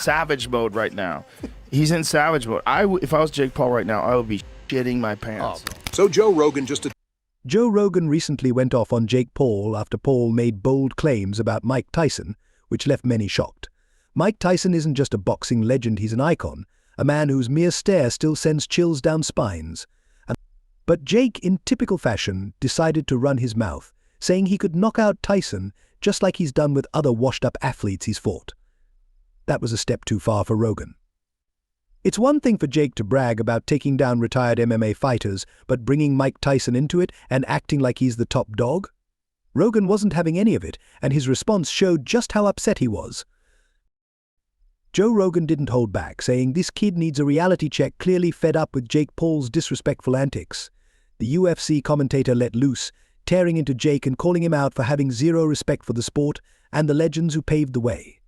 savage mode right now. He's in savage mode. If I was Jake Paul right now, I would be shitting my pants. So Joe Rogan Joe Rogan recently went off on Jake Paul after Paul made bold claims about Mike Tyson, which left many shocked. Mike Tyson isn't just a boxing legend, he's an icon, a man whose mere stare still sends chills down spines. But Jake, in typical fashion, decided to run his mouth, saying he could knock out Tyson just like he's done with other washed-up athletes he's fought. That was a step too far for Rogan. It's one thing for Jake to brag about taking down retired MMA fighters, but bringing Mike Tyson into it and acting like he's the top dog? Rogan wasn't having any of it, and his response showed just how upset he was. Joe Rogan didn't hold back, saying this kid needs a reality check, clearly fed up with Jake Paul's disrespectful antics. The UFC commentator let loose, tearing into Jake and calling him out for having zero respect for the sport and the legends who paved the way.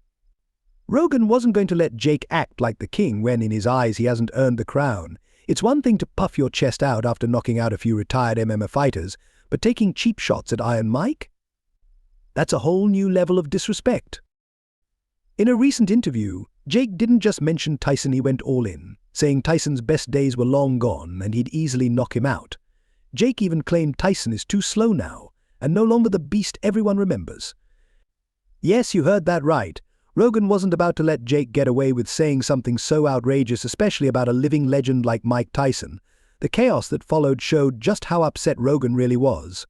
Rogan wasn't going to let Jake act like the king when, in his eyes, he hasn't earned the crown. It's one thing to puff your chest out after knocking out a few retired MMA fighters, but taking cheap shots at Iron Mike? That's a whole new level of disrespect. In a recent interview, Jake didn't just mention Tyson, he went all in, saying Tyson's best days were long gone and he'd easily knock him out. Jake even claimed Tyson is too slow now and no longer the beast everyone remembers. Yes, you heard that right. Rogan wasn't about to let Jake get away with saying something so outrageous, especially about a living legend like Mike Tyson. The chaos that followed showed just how upset Rogan really was.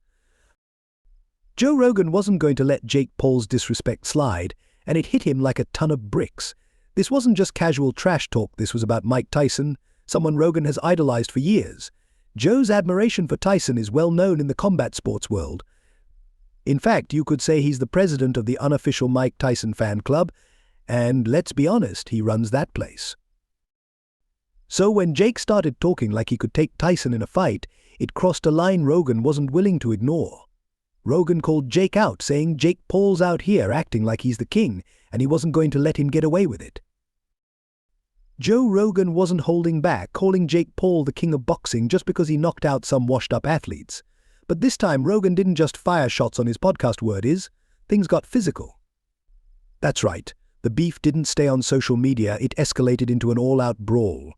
Joe Rogan wasn't going to let Jake Paul's disrespect slide, and it hit him like a ton of bricks. This wasn't just casual trash talk, this was about Mike Tyson, someone Rogan has idolized for years. Joe's admiration for Tyson is well known in the combat sports world. In fact, you could say he's the president of the unofficial Mike Tyson fan club, and let's be honest, he runs that place. So when Jake started talking like he could take Tyson in a fight, it crossed a line Rogan wasn't willing to ignore. Rogan called Jake out, saying Jake Paul's out here acting like he's the king, and he wasn't going to let him get away with it. Joe Rogan wasn't holding back, calling Jake Paul the king of boxing just because he knocked out some washed-up athletes. But this time, Rogan didn't just fire shots on his podcast, things got physical. That's right, the beef didn't stay on social media, it escalated into an all-out brawl.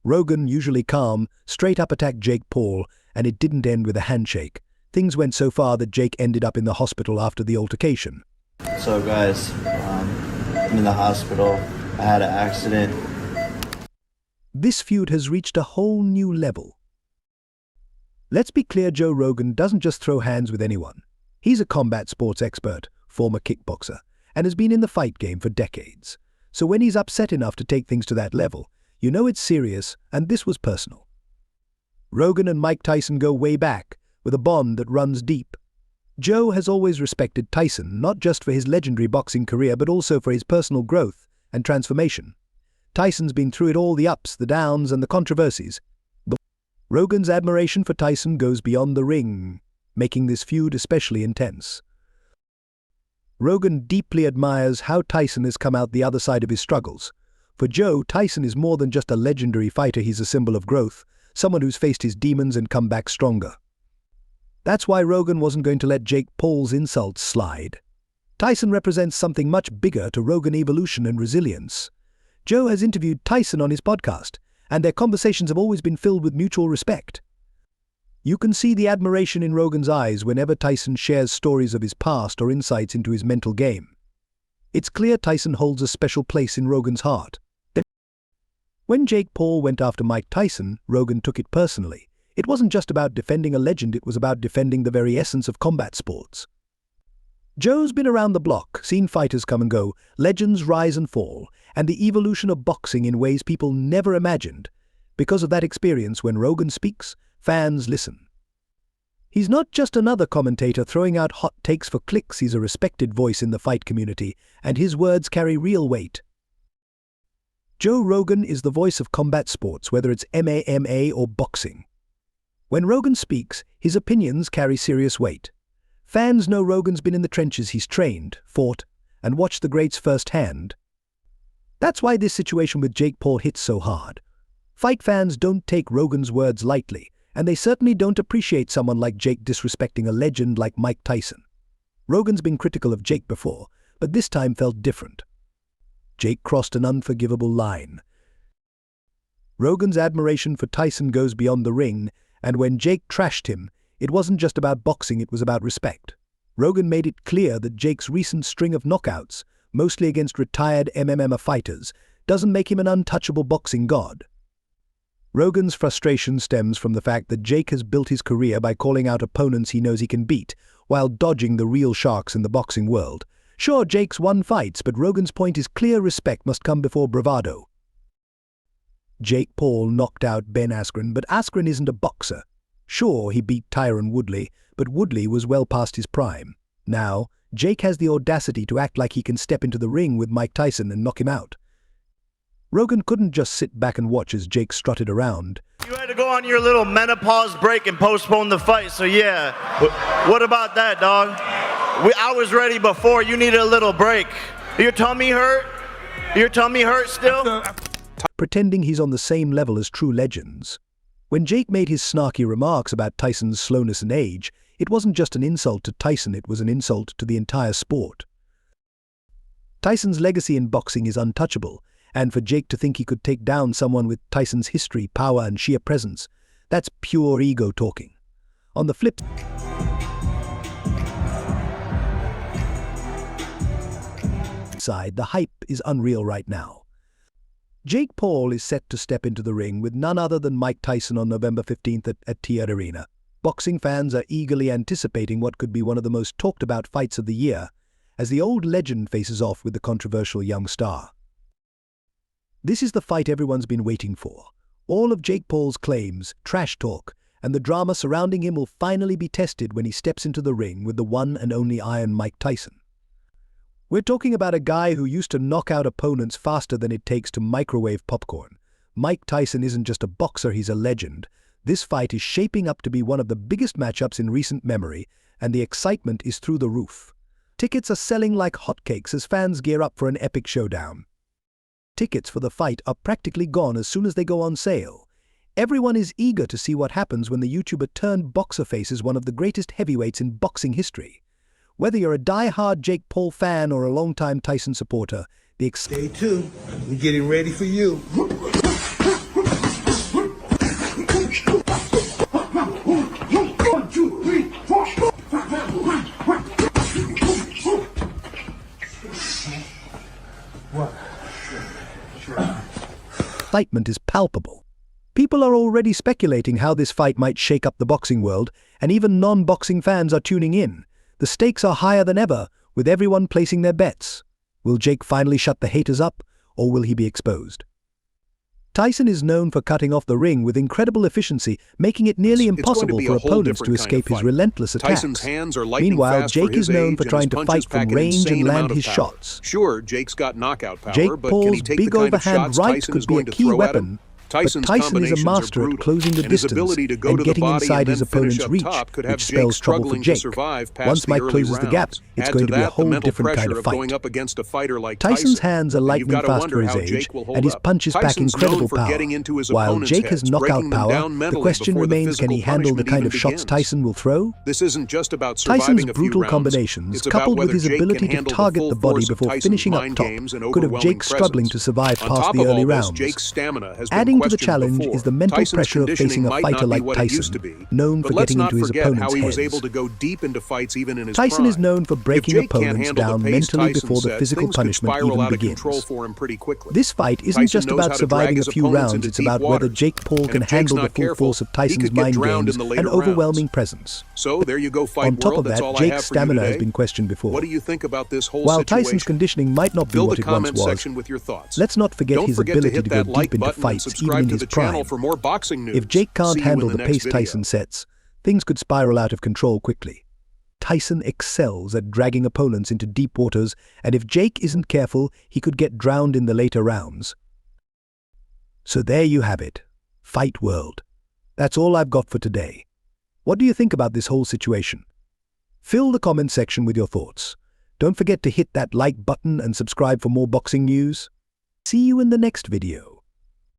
Rogan, usually calm, straight up attacked Jake Paul, and it didn't end with a handshake. Things went so far that Jake ended up in the hospital after the altercation. So guys, I'm in the hospital. I had an accident. This feud has reached a whole new level. Let's be clear, Joe Rogan doesn't just throw hands with anyone. He's a combat sports expert, former kickboxer, and has been in the fight game for decades. So when he's upset enough to take things to that level, you know it's serious, and this was personal. Rogan and Mike Tyson go way back, with a bond that runs deep. Joe has always respected Tyson, not just for his legendary boxing career, but also for his personal growth and transformation. Tyson's been through it all, the ups, the downs, and the controversies. But Rogan's admiration for Tyson goes beyond the ring, making this feud especially intense. Rogan deeply admires how Tyson has come out the other side of his struggles. For Joe, Tyson is more than just a legendary fighter, he's a symbol of growth, someone who's faced his demons and come back stronger. That's why Rogan wasn't going to let Jake Paul's insults slide. Tyson represents something much bigger to Rogan: evolution and resilience. Joe has interviewed Tyson on his podcast, and their conversations have always been filled with mutual respect. You can see the admiration in Rogan's eyes whenever Tyson shares stories of his past or insights into his mental game. It's clear Tyson holds a special place in Rogan's heart. When Jake Paul went after Mike Tyson, Rogan took it personally. It wasn't just about defending a legend, it was about defending the very essence of combat sports. Joe's been around the block, seen fighters come and go, legends rise and fall, and the evolution of boxing in ways people never imagined. Because of that experience, when Rogan speaks, fans listen. He's not just another commentator throwing out hot takes for clicks, he's a respected voice in the fight community, and his words carry real weight. Joe Rogan is the voice of combat sports, whether it's MMA or boxing. When Rogan speaks, his opinions carry serious weight. Fans know Rogan's been in the trenches, he's trained, fought, and watched the greats firsthand. That's why this situation with Jake Paul hits so hard. Fight fans don't take Rogan's words lightly, and they certainly don't appreciate someone like Jake disrespecting a legend like Mike Tyson. Rogan's been critical of Jake before, but this time felt different. Jake crossed an unforgivable line. Rogan's admiration for Tyson goes beyond the ring, and when Jake trashed him, it wasn't just about boxing, it was about respect. Rogan made it clear that Jake's recent string of knockouts, mostly against retired MMA fighters, doesn't make him an untouchable boxing god. Rogan's frustration stems from the fact that Jake has built his career by calling out opponents he knows he can beat, while dodging the real sharks in the boxing world. Sure, Jake's won fights, but Rogan's point is clear: respect must come before bravado. Jake Paul knocked out Ben Askren, but Askren isn't a boxer. Sure, he beat Tyron Woodley, but Woodley was well past his prime. Now, Jake has the audacity to act like he can step into the ring with Mike Tyson and knock him out. Rogan couldn't just sit back and watch as Jake strutted around. You had to go on your little menopause break and postpone the fight, so yeah. What about that, dog? I was ready before. You needed a little break. Your tummy hurt? Your tummy hurt still? Pretending he's on the same level as true legends. When Jake made his snarky remarks about Tyson's slowness and age, it wasn't just an insult to Tyson, it was an insult to the entire sport. Tyson's legacy in boxing is untouchable, and for Jake to think he could take down someone with Tyson's history, power, and sheer presence, that's pure ego talking. On the flip side, the hype is unreal right now. Jake Paul is set to step into the ring with none other than Mike Tyson on November 15th at T Arena. Boxing fans are eagerly anticipating what could be one of the most talked about fights of the year, as the old legend faces off with the controversial young star. This is the fight everyone's been waiting for. All of Jake Paul's claims, trash talk, and the drama surrounding him will finally be tested when he steps into the ring with the one and only Iron Mike Tyson. We're talking about a guy who used to knock out opponents faster than it takes to microwave popcorn. Mike Tyson isn't just a boxer, he's a legend. This fight is shaping up to be one of the biggest matchups in recent memory, and the excitement is through the roof. Tickets are selling like hotcakes as fans gear up for an epic showdown. Tickets for the fight are practically gone as soon as they go on sale. Everyone is eager to see what happens when the YouTuber turned boxer faces one of the greatest heavyweights in boxing history. Whether you're a die-hard Jake Paul fan or a longtime Tyson supporter, Stay tuned. We're getting ready for you. excitement is palpable. People are already speculating how this fight might shake up the boxing world, and even non-boxing fans are tuning in. The stakes are higher than ever, with everyone placing their bets. Will Jake finally shut the haters up, or will he be exposed? Tyson is known for cutting off the ring with incredible efficiency, making it nearly impossible for opponents to escape his relentless attacks. Meanwhile, Jake is known for trying to fight from range and land his shots. Sure, Jake's got knockout power, Jake but can he Paul's take big the kind of overhand shots right Tyson could is be a going to key throw at weapon, him? but Tyson's Tyson is a combinations master are at brutal, closing the and his distance ability to go and to the getting body inside and his then finish opponent's up reach, top could have which Jake spells trouble for struggling to Jake. survive past Once the Mike early closes the gap, rounds. it's Add going to to be a that the whole mental different kind pressure of of fight. going up against a fighter like Tyson's Tyson. hands are And you've lightning got to fast wonder for his how age, Jake will hold and his up. punches pack Tyson's incredible known for power. getting into his While opponent's Jake has heads, knockout breaking them power, down the mentally question before the remains, can he physical handle the punishment kind of even shots begins. Tyson will throw? This isn't just about surviving Tyson's a few brutal rounds. combinations, It's about coupled with whether his Jake ability can to handle target full the body force of before Tyson's finishing up mind top, games and could have overwhelming Jake struggling presence. to survive On past top the of early all this, rounds. Jake's stamina has been Adding to the questioned challenge before. is the mental Tyson's pressure of conditioning facing a might fighter not be like what it used to Tyson, be. known But for let's getting not into his forget how opponent's he was heads. able to go deep into fights even in his Tyson prime. is known for breaking If Jake can't opponents handle down the pace mentally Tyson before the sets, physical things could punishment spiral even out of begins. control for him pretty quickly. This fight isn't Tyson just knows about how to surviving drag a his few opponents rounds, into it's deep about whether waters. Jake Paul And can if Jake's handle the not full careful, force of he Tyson's could get mind drowned games in the later and overwhelming rounds. presence. So there you go, fight On top world. of That's that, all I Jake's have for you stamina has today. been questioned before. What do you think about this whole While situation? Tyson's conditioning might not be Fill what the it once comment was, section with your thoughts. let's not forget Don't his forget to ability hit to go that like deep into button and fights even subscribe in to his the channel prime. for more boxing news. If Jake can't See you handle in the next pace video. Tyson sets, things could spiral out of control quickly. Tyson excels at dragging opponents into deep waters, and if Jake isn't careful, he could get drowned in the later rounds. So there you have it. Fight world. That's all I've got for today. What do you think about this whole situation? Fill the comment section with your thoughts. Don't forget to hit that like button and subscribe for more boxing news. See you in the next video.